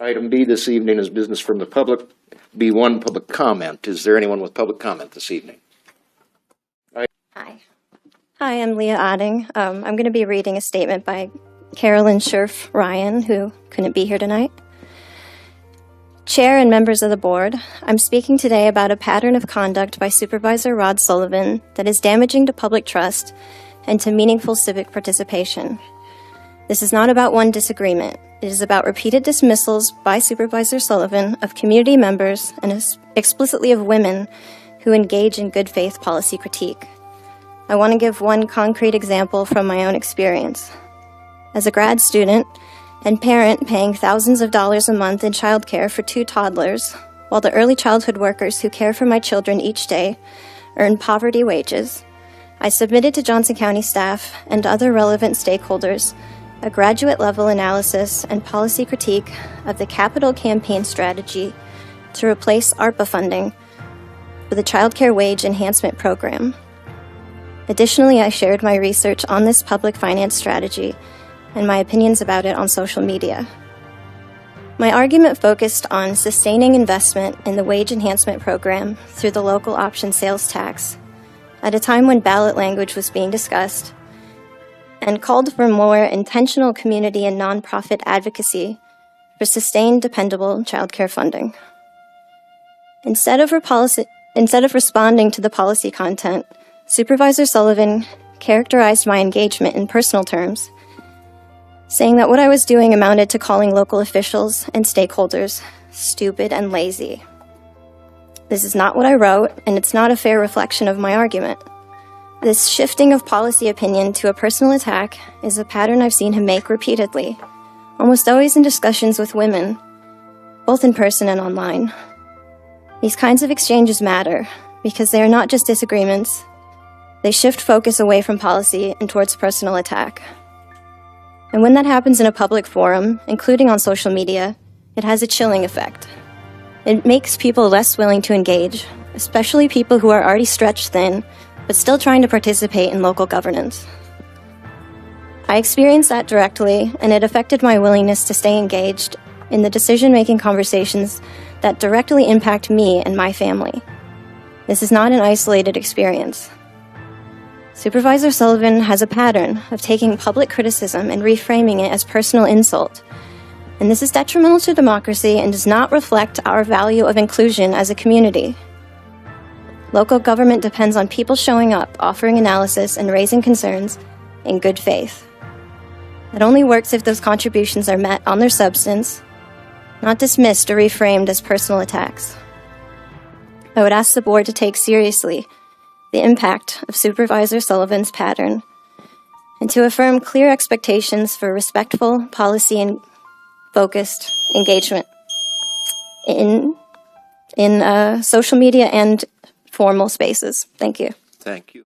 Item B this evening is business from the public. B1, public comment. Is there anyone with public comment this evening? Hi, I'm Leah Odding. I'm going to be reading a statement by Carolyn Scherf Ryan, who couldn't be here tonight. Chair and members of the board, I'm speaking today about a pattern of conduct by Supervisor Rod Sullivan that is damaging to public trust and to meaningful civic participation. This is not about one disagreement. It is about repeated dismissals by Supervisor Sullivan of community members and explicitly of women who engage in good faith policy critique. I want to give one concrete example from my own experience. As a grad student and parent paying thousands of dollars a month in childcare for 2 toddlers, while the early childhood workers who care for my children each day earn poverty wages, I submitted to Johnson County staff and other relevant stakeholders a graduate-level analysis and policy critique of the capital campaign strategy to replace ARPA funding for the Child Care Wage Enhancement Program. Additionally, I shared my research on this public finance strategy and my opinions about it on social media. My argument focused on sustaining investment in the Wage Enhancement Program through the local option sales tax at a time when ballot language was being discussed, and called for more intentional community and nonprofit advocacy for sustained, dependable childcare funding. Instead of responding to the policy content, Supervisor Sullivan characterized my engagement in personal terms, saying that what I was doing amounted to calling local officials and stakeholders stupid and lazy. This is not what I wrote, and it's not a fair reflection of my argument. This shifting of policy opinion to a personal attack is a pattern I've seen him make repeatedly, almost always in discussions with women, both in person and online. These kinds of exchanges matter because they are not just disagreements. They shift focus away from policy and towards personal attack. And when that happens in a public forum, including on social media, it has a chilling effect. It makes people less willing to engage, especially people who are already stretched thin, but still trying to participate in local governance. I experienced that directly, and it affected my willingness to stay engaged in the decision-making conversations that directly impact me and my family. This is not an isolated experience. Supervisor Sullivan has a pattern of taking public criticism and reframing it as personal insult, and this is detrimental to democracy and does not reflect our value of inclusion as a community. Local government depends on people showing up, offering analysis, and raising concerns in good faith. It only works if those contributions are met on their substance, not dismissed or reframed as personal attacks. I would ask the board to take seriously the impact of Supervisor Sullivan's pattern and to affirm clear expectations for respectful policy and focused engagement in social media and formal spaces. Thank you. Thank you.